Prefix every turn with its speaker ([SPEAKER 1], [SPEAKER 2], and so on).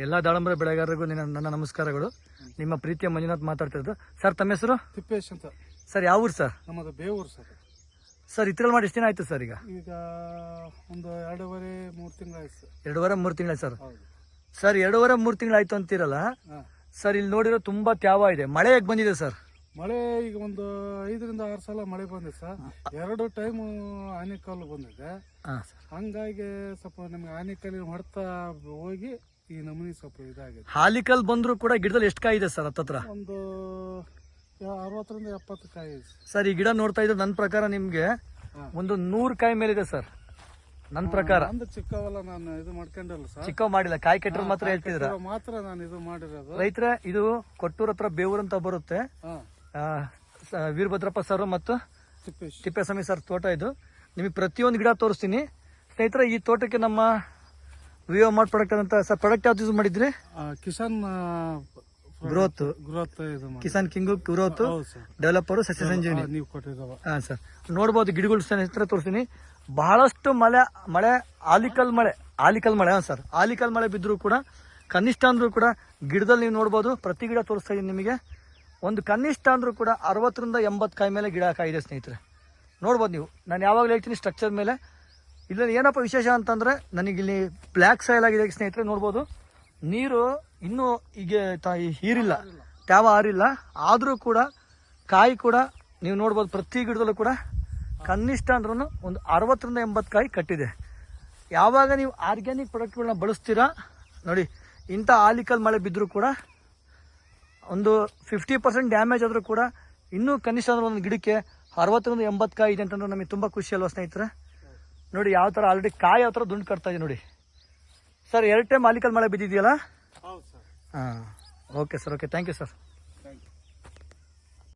[SPEAKER 1] ಎಲ್ಲ ದಾಳಂಬರ ಬೆಳೆಗಾರರಿಗೂ ನನ್ನ ನಮಸ್ಕಾರಗಳು. ನಿಮ್ಮ ಪ್ರೀತಿಯ ಮಂಜುನಾಥ್ ಮಾತಾಡ್ತಿರೋದು. ಸರ್ ತಮ್ಮ ಹೆಸರು?
[SPEAKER 2] ತಿಪ್ಪೇಶ್ ಅಂತ.
[SPEAKER 1] ಸರ್ ಯಾವ ಊರು ಸರ್?
[SPEAKER 2] ನಮ್ಮದು ಬೇವೂರು ಸರ್.
[SPEAKER 1] ಸರ್ ಇದ್ರಲ್ಲಿ ಮಾಡಿ ಎಷ್ಟು ದಿನ ಆಯ್ತು ಸರ್? ಈಗ
[SPEAKER 2] ಒಂದು 2.5-3 ತಿಂಗಳಾಯ್ತು ಸರ್.
[SPEAKER 1] 2.5-3 ತಿಂಗಳಾಯ್ತು ಸರ್. ಸರ್ 2.5-3 ತಿಂಗಳಾಯ್ತು ಅಂತೀರಲ್ಲ ಸರ್, ಇಲ್ಲಿ ನೋಡಿರೋ ತುಂಬಾ ತ್ಯಾವ ಇದೆ. ಮಳೆ ಹೇಗೆ ಬಂದಿದೆ ಸರ್?
[SPEAKER 2] ಮಳೆ ಈಗ ಒಂದು 5-6 ಸಲ ಮಳೆ ಬಂದಿದೆ ಸರ್. 2 ಟೈಮ್ ಆನೆಕಲ್ಲು ಬಂದಿದೆ. ಹಂಗಾಗಿ ಸ್ವಲ್ಪ ನಮ್ಗೆ ಆನೆಕಲ್ಲಿನ ಹೊಡೆತ ಹೋಗಿ ಈ ನಮೂನಿ ಸ್ವಲ್ಪ ಇದಾಗಿದೆ.
[SPEAKER 1] ಹಾಲಿಕಲ್ ಬಂದ್ರು ಕೂಡ ಗಿಡದಲ್ಲಿ ಎಷ್ಟು ಕಾಯಿ ಇದೆ ಸರ್? ಹತ್ತತ್ರ
[SPEAKER 2] ಒಂದು 60-70 ಕಾಯಿ ಇದೆ
[SPEAKER 1] ಸರ್. ಈ ಗಿಡ ನೋಡ್ತಾ ಇದ್ರೆ ನನ್ನ ಪ್ರಕಾರ ನಿಮ್ಗೆ ಒಂದು 100 ಕಾಯಿ ಮೇಲಿದೆ ಸರ್. ನನ್ನ ಪ್ರಕಾರ
[SPEAKER 2] ಚಿಕ್ಕವಲ್ಲ, ನಾನು ಇದು ಮಾಡ್ಕೊಂಡಲ್ಲ ಸರ್.
[SPEAKER 1] ಚಿಕ್ಕವ್ ಮಾಡಿಲ್ಲ, ಕಾಯಿ ಕೆಟ್ಟರು ಮಾತ್ರ ಹೇಳ್ತಿದ್ರ
[SPEAKER 2] ಮಾತ್ರ ನಾನು ಇದು ಮಾಡಿರೋದು.
[SPEAKER 1] ರೈತರ ಇದು ಕೊಟ್ಟೂರ್ ಹತ್ರ ಬೇವೂರ್ ಅಂತ ಬರುತ್ತೆ. ವೀರಭದ್ರಪ್ಪ ಸರ್ ಮತ್ತು ತಿಪ್ಪೇಸ್ವಾಮಿ ಸರ್ ತೋಟ ಇದು. ನಿಮಗೆ ಪ್ರತಿಯೊಂದು ಗಿಡ ತೋರಿಸ್ತೀನಿ ಸ್ನೇಹಿತರೆ. ಈ ತೋಟಕ್ಕೆ ನಮ್ಮ ವಿವೋ ಮಾರ್ಟ್ ಪ್ರಾಡಕ್ಟ್ ಅಂತ ಸರ್. ಪ್ರಾಡಕ್ಟ್ ಯಾವ್ದು ಯೂಸ್ ಮಾಡಿದ್ರಿ?
[SPEAKER 2] Kisan
[SPEAKER 1] growth Kisan king growth developer ಸಸ್ಯ ಸಂಜೀವಿನಿ
[SPEAKER 2] ನೀವು ಕೊಟ್ಟಿದ್ದಾವ.
[SPEAKER 1] ಹಾ ಸರ್, ನೋಡ್ಬೋದು ಗಿಡಗಳು ಸ್ನೇಹಿತರೆ ತೋರಿಸ್ತೀನಿ. ಬಹಳಷ್ಟು ಮಳೆ ಆಲಿಕಲ್ ಮಳೆ ಸರ್. ಆಲಿಕಲ್ ಮಳೆ ಬಿದ್ದರೂ ಕೂಡ ಕನಿಷ್ಠ ಅಂದ್ರೂ ಕೂಡ ಗಿಡದಲ್ಲಿ ನೀವು ನೋಡ್ಬೋದು. ಪ್ರತಿ ಗಿಡ ತೋರಿಸ್ತಾ ಇದೀನಿ ನಿಮಗೆ. ಒಂದು ಕನಿಷ್ಠ ಅಂದ್ರೂ ಕೂಡ 60-80 ಕಾಯಿ ಮೇಲೆ ಗಿಡ ಕಾಯಿದೆ ಸ್ನೇಹಿತರೆ. ನೋಡ್ಬೋದು ನೀವು. ನಾನು ಯಾವಾಗಲೂ ಹೇಳ್ತೀನಿ ಸ್ಟ್ರಕ್ಚರ್ ಮೇಲೆ. ಇಲ್ಲಿ ಏನಪ್ಪ ವಿಶೇಷ ಅಂತಂದ್ರೆ ನನಗಿಲ್ಲಿ ಬ್ಲ್ಯಾಕ್ ಸಾಯಿಲ್ ಆಗಿದೆ ಸ್ನೇಹಿತರೆ. ನೋಡ್ಬೋದು ನೀರು ಇನ್ನೂ ಈಗ ಹೀರಿಲ್ಲ, ತ್ಯಾವ ಆರಿಲ್ಲ. ಆದರೂ ಕೂಡ ಕಾಯಿ ಕೂಡ ನೀವು ನೋಡ್ಬೋದು. ಪ್ರತಿ ಗಿಡದಲ್ಲೂ ಕೂಡ ಕನಿಷ್ಠ ಅಂದ್ರೂ ಒಂದು 60-80 ಕಾಯಿ ಕಟ್ಟಿದೆ. ಯಾವಾಗ ನೀವು ಆರ್ಗ್ಯಾನಿಕ್ ಪ್ರಾಡಕ್ಟ್ಗಳನ್ನ ಬಳಸ್ತೀರಾ ನೋಡಿ, ಇಂಥ ಆಲಿಕಲ್ ಮಳೆ ಬಿದ್ದರೂ ಕೂಡ ಒಂದು 50% ಡ್ಯಾಮೇಜ್ ಆದರೂ ಕೂಡ ಇನ್ನೂ ಕನಿಷ್ಠ ಅಂದ್ರೆ ಒಂದು ಗಿಡಕ್ಕೆ 60-80 ಕಾಯಿ ಇದೆ ಅಂತಂದ್ರೆ ನಮಗೆ ತುಂಬ ಖುಷಿ ಅಲ್ವಾ ಸ್ನೇಹಿತರೆ? ನೋಡಿ ಯಾವ ಥರ ಆಲ್ರೆಡಿ ಕಾಯಿ ಯಾವ ಥರ ದುಂಡು ಕಟ್ತಾ ಇದೆ ನೋಡಿ ಸರ್. 2 ಟೈಮ್ ಆಲಿಕಲ್ ಮಳೆ ಬಿದ್ದಿದೆಯಲ್ಲ? ಹಾಂ, okay sir. Okay, thank you sir.